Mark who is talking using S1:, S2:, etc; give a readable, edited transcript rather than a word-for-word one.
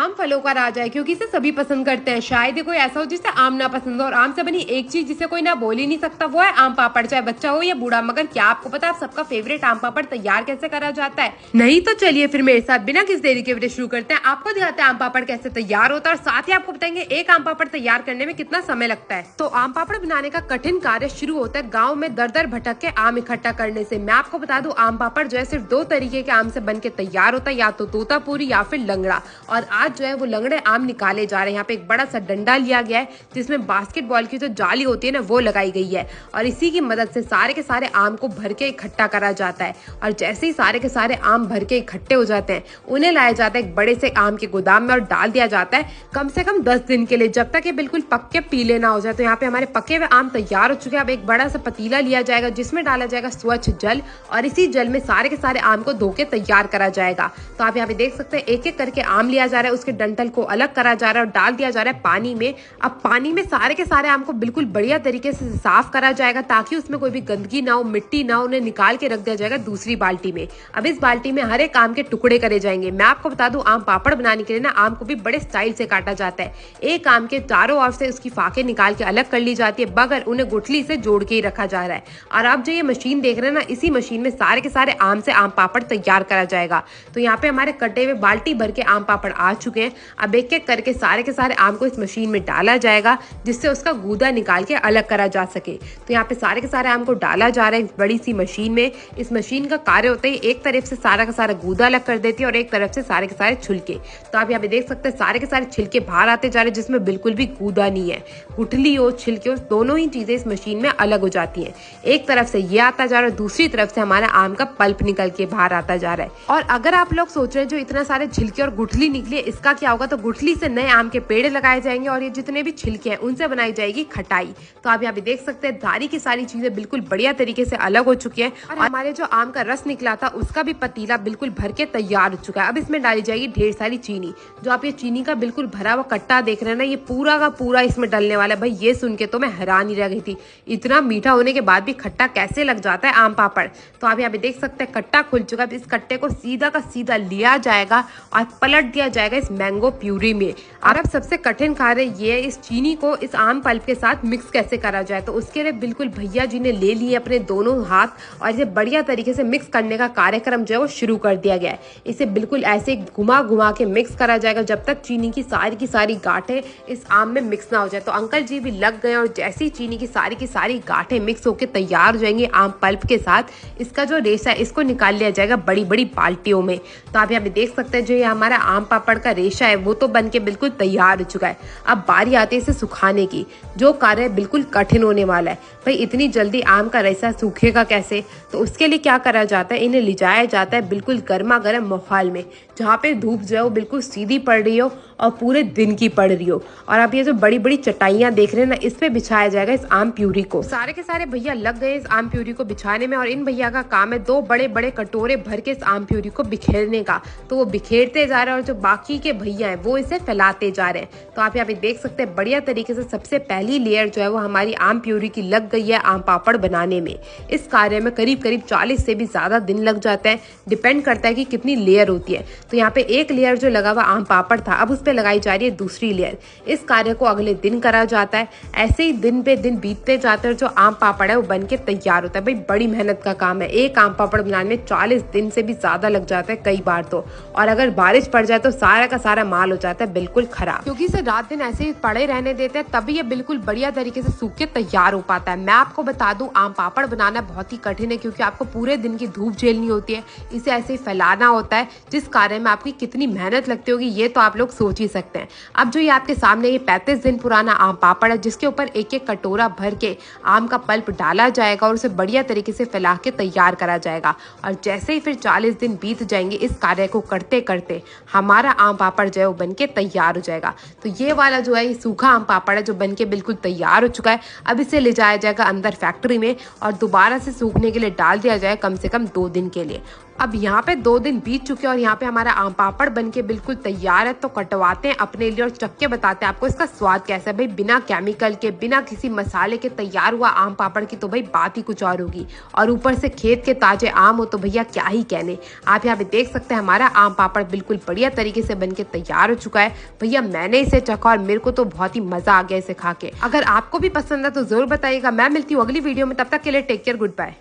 S1: आम फलों का राजा है क्योंकि इसे सभी पसंद करते हैं। शायद ही कोई ऐसा हो जिसे आम ना पसंद हो। और आम से बनी एक चीज जिसे कोई ना बोल ही नहीं सकता, वो है आम पापड़, चाहे बच्चा हो या बूढ़ा। मगर क्या आपको पता है आप सबका फेवरेट आम पापड़ तैयार कैसे करा जाता है? नहीं तो चलिए फिर मेरे साथ बिना किसी देरी के वीडियो शुरू करते हैं। आपको दिखाते हैं आम पापड़ कैसे तैयार होता है और साथ ही आपको बताएंगे एक आम पापड़ तैयार करने में कितना समय लगता है। तो आम पापड़ बनाने का कठिन कार्य शुरू होता है गाँव में दर दर भटक के आम इकट्ठा करने से। मैं आपको बता दूं आम पापड़ जो है सिर्फ दो तरीके के आम से बन के तैयार होता है, या तो तोतापुरी या फिर लंगड़ा। और आज जो है वो लंगड़े आम निकाले जा रहे हैं। यहाँ पे एक बड़ा सा डंडा लिया गया है जिसमें बास्केटबॉल की जो जाली होती है ना वो लगाई गई है और इसी की मदद से सारे के सारे आम को भर के इकट्ठा करा जाता है। और जैसे ही सारे के सारे आम भर के इकट्ठे हो जाते हैं उन्हें लाया जाता है एक बड़े से आम के गोदाम में और डाल दिया जाता है कम से कम 10 दिन के लिए, जब तक ये बिल्कुल पक्के पीले ना हो जाए। तो यहाँ पे हमारे पके हुए आम तैयार हो चुके हैं। अब एक बड़ा सा पतीला लिया जाएगा जिसमें डाला जाएगा स्वच्छ जल और इसी जल में सारे के सारे आम को धो के तैयार करा जाएगा। तो आप यहाँ पे देख सकते हैं एक एक करके आम लिया जा रहा है, उसके डंठल को अलग करा जा रहा है और डाल दिया जा रहा है पानी में। अब पानी में सारे के सारे आम को बिल्कुल बढ़िया तरीके से साफ करा जाएगा ताकि उसमें कोई भी गंदगी ना हो, मिट्टी ना हो। उन्हें निकाल के रख दिया जाएगा दूसरी बाल्टी में। अब इस बाल्टी में हर एक आम के टुकड़े करे जाएंगे। मैं आपको बता दूं आम पापड़ बनाने के लिए ना आम को भी बड़े स्टाइल से काटा जाता है। एक आम के चारों ओर से उसकी फाके निकाल के अलग कर ली जाती है, बगैर उन्हें गुठली से जोड़ के ही रखा जा रहा है। और आप जो ये मशीन देख रहे हैं ना, इसी मशीन में सारे के सारे आम से आम पापड़ तैयार करा जाएगा। तो यहाँ पे हमारे कटे हुए बाल्टी भर के आम पापड़ आ चुके हैं। अब एक एक करके सारे के सारे आम को इस मशीन में डाला जाएगा जिससे उसका गूदा निकाल के अलग करा जा सके। तो यहाँ पे सारे के सारे आम को डाला जा रहा है बड़ी सी मशीन में। इस मशीन का कार्य होता है एक तरफ से सारा का सारा गूदा अलग कर देती है और एक तरफ से सारे के सारे छिलके। तो आप यहाँ पे देख सकते हैं सारे के सारे छिलके बाहर आते जा रहे हैं जिसमें बिल्कुल भी गूदा नहीं है। गुठली हो छिलके हो दोनों ही चीजें इस मशीन में अलग हो जाती है। एक तरफ से ये आता जा रहा है, दूसरी तरफ से हमारा आम का पल्प निकल के बाहर आता जा रहा है। और अगर आप लोग सोच रहे हैं जो इतना सारे छिलके और गुठली निकली इसका क्या होगा, तो गुठली से नए आम के पेड़ लगाए जाएंगे और ये जितने भी छिलके हैं उनसे बनाई जाएगी खटाई। तो आप यहाँ पे देख सकते हैं सारी की सारी चीजें बिल्कुल बढ़िया तरीके से अलग हो चुकी है और हमारे जो आम का रस निकला था उसका भी पतीला बिल्कुल भर के तैयार हो चुका है। अब इसमें डाली जाएगी ढेर सारी चीनी। जो आप ये चीनी का बिल्कुल भरा हुआ कट्टा देख रहे हैं ना, ये पूरा का पूरा इसमें डलने वाला है। भाई ये सुन के तो मैं हैरान ही रह गई थी, इतना मीठा होने के बाद भी खट्टा कैसे लग जाता है आम पापड़। तो आप यहाँ पे देख सकते हैं कट्टा खुल चुका है। इस कट्टे को सीधा का सीधा लिया जाएगा और पलट दिया जाएगा इस मैंगो प्यूरी में। और अब सबसे कठिन कार्य ये है इस चीनी को इस आम पल्प के साथ मिक्स कैसे करा जाए। तो उसके लिए बिल्कुल भैया जी ने ले लिए अपने दोनों हाथ और इसे बढ़िया तरीके से मिक्स करने का कार्यक्रम जो है वो शुरू कर दिया गया है। इसे बिल्कुल ऐसे घुमा घुमा के मिक्स करा जाएगा जब तक चीनी की सारी गांठें इस आम में मिक्स ना हो जाए। तो अंकल जी भी लग गए और जैसे ही चीनी की सारी गांठें मिक्स होकर तैयार हो जाएंगी आम पल्प के साथ, इसका जो रेशा है इसको निकाल लिया जाएगा बड़ी बड़ी बाल्टियों में। तो आप यहाँ पे देख सकते हैं जो ये हमारा आम पापड़ का रेशा है वो तो बन के बिल्कुल तैयार हो चुका है। अब बारी आती है इसे सुखाने की, जो कार्य बिल्कुल कठिन होने वाला है। भाई इतनी जल्दी आम का रेशा सूखेगा कैसे? तो उसके लिए क्या करा जाता है, इन्हें ले जाया जाता है बिल्कुल गर्मा गर्म माहौल में जहाँ पे धूप जो है वो बिल्कुल सीधी पड़ रही हो और पूरे दिन की पड़ रही हो। और आप ये जो बड़ी बड़ी चटाइयाँ देख रहे हैं ना, इस पे बिछाया जाएगा इस आम प्यूरी को। सारे के सारे भैया लग गए इस आम प्यूरी को बिछाने में और इन भैया का काम है 2 बड़े बड़े कटोरे भर के इस आम प्यूरी को बिखेरने का। तो वो बिखेरते जा रहे हैं और जो बाकी के भैया हैं वो इसे फैलाते जा रहे हैं। तो आप यहाँ पे देख सकते हैं बढ़िया तरीके से सबसे पहली लेयर जो है वो हमारी आम प्यूरी की लग गई है आम पापड़ बनाने में। इस कार्य में करीब 40 से भी ज्यादा दिन लग जाते हैं, डिपेंड करता है कि कितनी लेयर होती है। तो यहाँ पे एक लेयर जो लगा हुआ आम पापड़ था अब उस पे लगाई जा रही है दूसरी लेयर। इस कार्य को अगले दिन करा जाता है। ऐसे ही दिन पे दिन बीतते जाते हैं और जो आम पापड़ है वो बन के तैयार होता है। भाई बड़ी मेहनत का काम है, एक आम पापड़ बनाने में 40 दिन से भी ज्यादा लग जाता है कई बार तो। और अगर बारिश पड़ जाए तो सारा का सारा माल हो जाता है बिल्कुल खराब, क्योंकि इसे रात दिन ऐसे ही पड़े रहने देते हैं तभी ये बिल्कुल बढ़िया तरीके से सूख के तैयार हो पाता है। मैं आपको बता दूं आम पापड़ बनाना बहुत ही कठिन है क्योंकि आपको पूरे दिन की धूप झेलनी होती है, इसे ऐसे ही फैलाना होता है, जिस कार्य में आपकी कितनी मेहनत लगती होगी ये तो आप लोग सोच ही सकते हैं। अब जो ये आपके सामने ये 35 दिन पुराना आम पापड़ है जिसके ऊपर एक एक कटोरा भर के आम का पल्प डाला जाएगा और उसे बढ़िया तरीके से फैला के तैयार करा जाएगा। और जैसे ही फिर 40 दिन बीत जाएंगे इस कार्य को करते करते हमारा आम पापड़ जो है वो बन के तैयार हो जाएगा। तो ये वाला जो है ये सूखा आम पापड़ है जो बन के बिल्कुल तैयार हो चुका है। अब इसे ले जाया जाएगा अंदर फैक्ट्री में और दोबारा से सूखने के लिए डाल दिया जाए कम से कम 2 दिन के लिए। अब यहाँ पे 2 दिन बीत चुके हैं और यहाँ पे हमारा आम पापड़ बनके बिल्कुल तैयार है। तो कटवाते हैं अपने लिए और चख के बताते हैं आपको इसका स्वाद कैसा है। भाई बिना केमिकल के, बिना किसी मसाले के तैयार हुआ आम पापड़ की तो भाई बात ही कुछ और होगी। और ऊपर से खेत के ताजे आम हो तो भैया क्या ही कहने। आप यहाँ पे देख सकते हैं हमारा आम पापड़ बिल्कुल बढ़िया तरीके से बनके तैयार हो चुका है। भैया मैंने इसे चखा और मेरे को तो बहुत ही मजा आ गया इसे खा के। अगर आपको भी पसंद है तो जरूर बताइएगा। मैं मिलती हूँ अगली वीडियो में, तब तक के लिए टेक केयर, गुड बाय।